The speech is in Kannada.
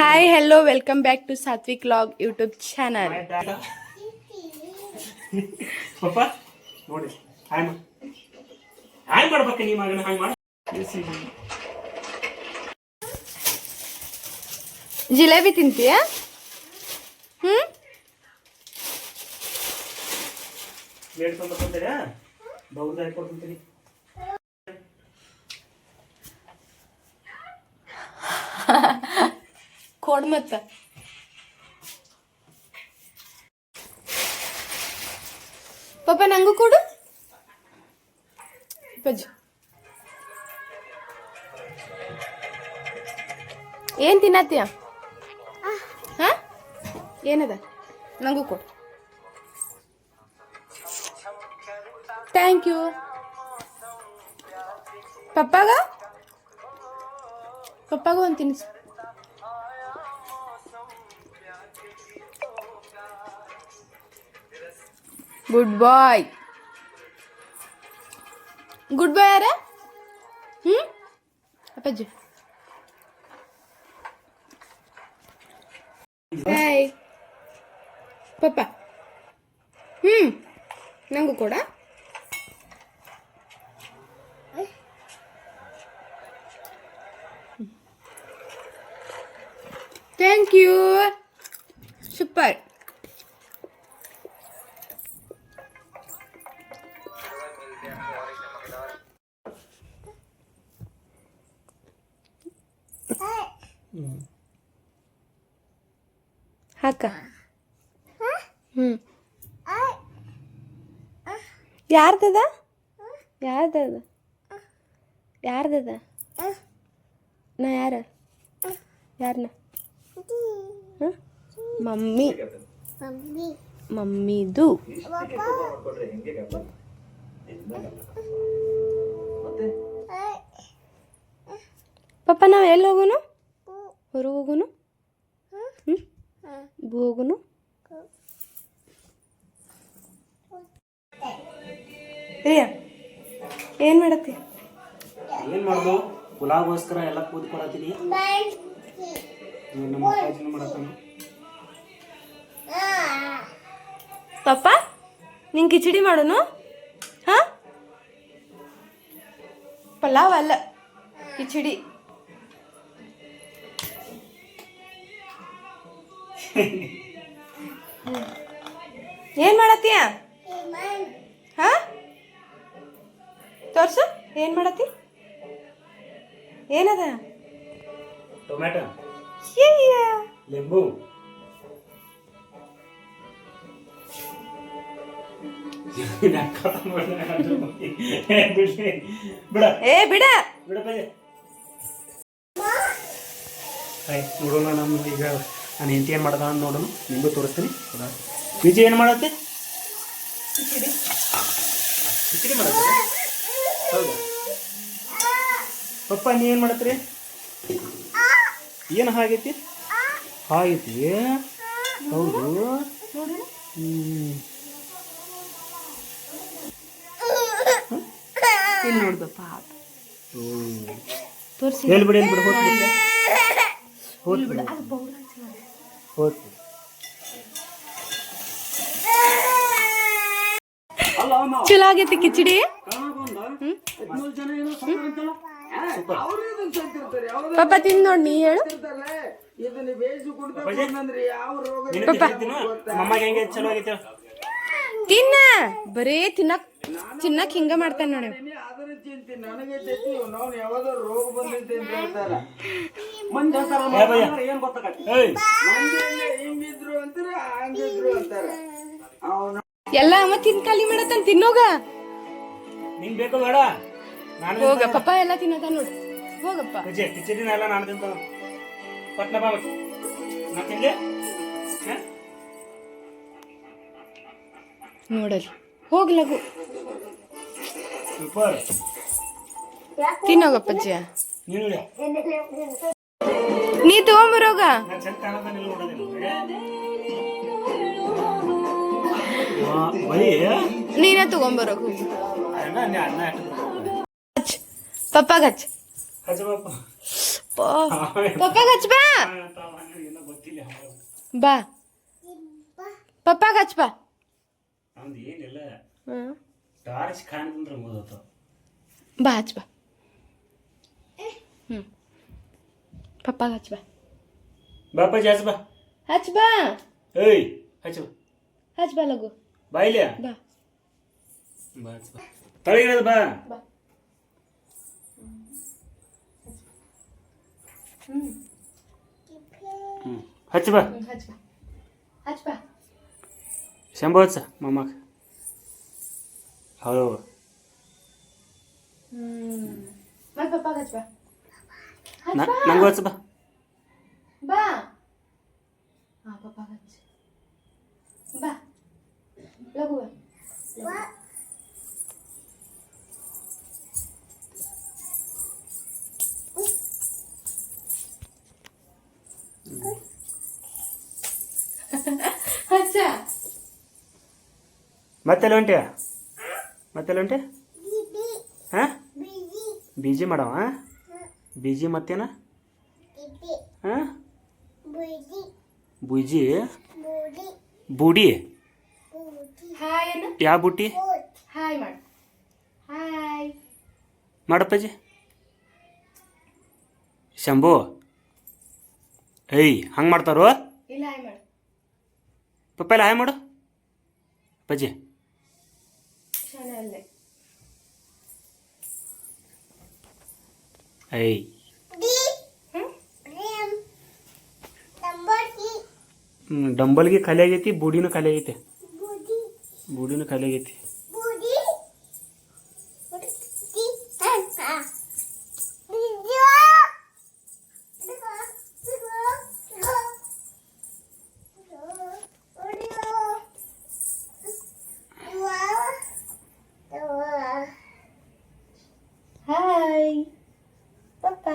Hi hello welcome back to Satvik vlog YouTube channel. ಪಪ್ಪ ನೋಡಿ ಹಾಯ್ ಮಾಡ್ಬೇಕು ನೀ ಮಗನ ಹಾಯ್ ಮಾಡ. ಜಿಲೇಬಿ ತಿಂತೀಯ? ಪ್ಲೇಟ್ ತೊಗೊಂಡ್ಬರ್ತೀರಾ? ಬೌಲ್ ಹಾಕಿ ಕೊಡ್ತೀನಿ. ಕೊಡ್ ಮತ್ತ ಪಪ್ಪ ನಂಗೂ ಕೊಡು. ಪಜ್ಜು ಏನ್ ತಿನ್ನತ್ತೀಯ? ಹಾ ಏನದ? ನಂಗೂ ಕೊಡು. Thank you. ಪಪ್ಪಾಗ ಒಂದು ತಿನ್ನಿಸು. ಗುಡ್ ಬಾಯ್. ಗುಡ್ ಬಾಯ್ ಯಾರ? ಅಪ್ಪಾಜಿ ಹಾಯ್ ಪಪ್ಪ. ನಂಗೂ ಕೊಡ. Thank you. ಸೂಪರ್. ಹಾಕ. ಯಾರ್ದದ? ನಾ ಯಾರನ್ನ? ಮಮ್ಮಿದು. ಪಪ್ಪ ನಾವು ಎಲ್ಲಿ ಹೋಗೋನು? ಹೊರಗೆ ಹೋಗೋನು? ಹೋಗುನು. ರಿಯಾ ಏನ್ ಮಾಡತ್ತಿ? ಏನ್ ಮಾಡೋದು? ಪುಲಾವ್ಗೋಸ್ಕರ ಎಲ್ಲ ಕೂತ್ಕೊಳತೀನಿ. ನಮ್ಮ ಅಪ್ಪಾಜಿನ ಮಾಡತ್ತಾನ. ಪಪ್ಪ ನಿಂಗೆ ಕಿಚಡಿ ಮಾಡೋನು? ಹಾ ಪಲಾವ್ ಅಲ್ಲ, ಕಿಚಡಿ. ಏನ್ ಮಾಡತ್ತೀಯ? ಹಾ ತೋರ್ಸು. ಏನ್ ಮಾಡತ್ತಿ? ಏನದ? ಟೊಮ್ಯಾಟೊ, ಲಿಂಬು, ಬಿಡ. ನೋಡೋಣ. ನಮ್ಮ ಈಗ ನಾನು ಹೆಂಡತಿ ಏನು ಮಾಡೋದ ಅಂತ ನೋಡೋಣ. ನಿಮಗೂ ತೋರಿಸ್ತೀನಿ. ವಿಜಯ್ ಏನು ಮಾಡತ್ತೆ? ಕಿಚಡಿ ಮಾಡತ್ತೆ. ಹೌದಾ ಪಪ್ಪ ನೀ ಏನು ಮಾಡತ್ರಿ? ಏನು ಹಾಗೈತಿ? ಹಾಗೈತಿ. ಹೌದು. ನೋಡ್ದು ಪಾಪ. ತೋರಿಸಿ. ಹೇಳ್ಬಿಡಿ ಚಲೋ ಆಗೈತಿ ಕಿಚಡಿ. ಪಾಪ ತಿಂದು ನೋಡಿ. ನೀ ಹೇಳು ತಿನ್ನ. ಬರೇ ತಿನ್ನಕ್ ಹಿಂಗ ಮಾಡ್ತಾನೆ ನೋಡಿ. ಎಲ್ಲ ಅಮ್ಮ ತಿನ್ ಖಾಲಿ ಮಾಡತ್ತಾನ. ತಿನ್ನೋಗ ನಿಂಗ್ ಬೇಕು ಬೇಡ? ಹೋಗ ಪಪ್ಪ ಎಲ್ಲ ತಿನ್ನದ ನೋಡಿ. ಹೋಗಪ್ಪ. ಕಿಚಡಿನ ಎಲ್ಲ ನಾನು ತಿಂತ ಪಟ್ನ ಬಾ ನಾ ತಿನ್ಲೆ ನೋಡಲ್. ಹೋಗ್ಲಗು. ಸೂಪರ್. ತಿನ್ನೋಗಪ್ಪಜ್ಜಿ. ನೀ ತಗೊಂಬರೋಗ. ನೀನ ತಗೊಂಬರೋಗ. ಪಪ್ಪಾಗ ಹಚ್ಚ. ಪಪ್ಪಾಗ ಹಚ್ ಬಾ ಏನೋ ಗೊತ್ತಿಲ್ಲ ಬಾ ಪಪ್ಪಾಗ ಹಚ್ ಬಾ ನಮ್ದು ಏನಿಲ್ಲ ಹ್ಮ್ ಟಾರ್ಚ್ ಕಾಣ್ತಂದ್ರೆ ಮುಗಿದೋತು ಬಾ ಹಚ್ ಬಾ ಹ್ಞೂ ಪಪ್ಪಾಗ ಹಚ್ ಬಾ ಬಾಪಾಜಿ ಹಚ್ಚ ಬಾ ಹಚ್ ಬಾ ಏಯ್ ಹಚ್ಚ ಬಾ ಹಚ್ ಬಾ ಲಗು ಬಾ ಇಲ್ಲ ಬಾ ಬಾ ಹಚ್ಚ ಬಾ ತಳಗಿರೋದು ಬಾ ಬಾ ಹ್ಞೂ ಹಚ್ಚ ಬಾ ಹಚ್ ಬಾ ಹಚ್ ಬಾ ಶಂಭು ಹಚ್ಚ ಮಮ್ಮಗ ಹೌದು ಮತ್ತೆ ಪಪ್ಪಾಗ ಹಚ್ ಬಾ ಹಚ್ ಬಾ ನಂಗೂ ಹಚ್ಚ ಬಾ ಬಾ ಹಾಂ ಪಪ್ಪಾಗ ಹಚ್ ಬಾ ಲಗು ಬಾ ಹಚ್ಚ ಮತ್ತೆಲ್ಲ ಹೊಂಟೆ ಮತ್ತೆಲ್ಲ ಹೊಂಟೆ ಹಾಂ ಬಿಜಿ ಮಾಡವ ಬಿಜಿ ಮತ್ತೇನ ಹಾಂ ಬುಜಿ ಬೂಡಿ ಹಾಯ್ ಅಣ್ಣ ಯಾವ ಬುಟ್ಟಿ ಹಾಯ್ ಮಾಡು ಹಾಯ್ ಮಾಡಪ್ಪಜ್ಜಿ ಶಂಭು ಏಯ್ ಹಂಗೆ ಮಾಡ್ತಾರೋ ಇಲ್ಲ ಹಾಯ್ ಮಾಡು ಪಪ್ಪ ಎಲ್ಲ ಹಾಯ್ ಮಾಡು ಅಪ್ಪಾಜಿ ಶಾನೆ ಅಲ್ಲೇ ಏಯ್ ಡಂಬಲ್ಗೆ ಖಾಲಿ ಆಗೈತಿ ಬೂಡಿನೂ ಖಾಲಿ ಆಗೈತಿ ಬೂಡಿನೂ ಖಾಲಿ ಆಗೈತಿ ಹಾಯ್ ಪಪ್ಪ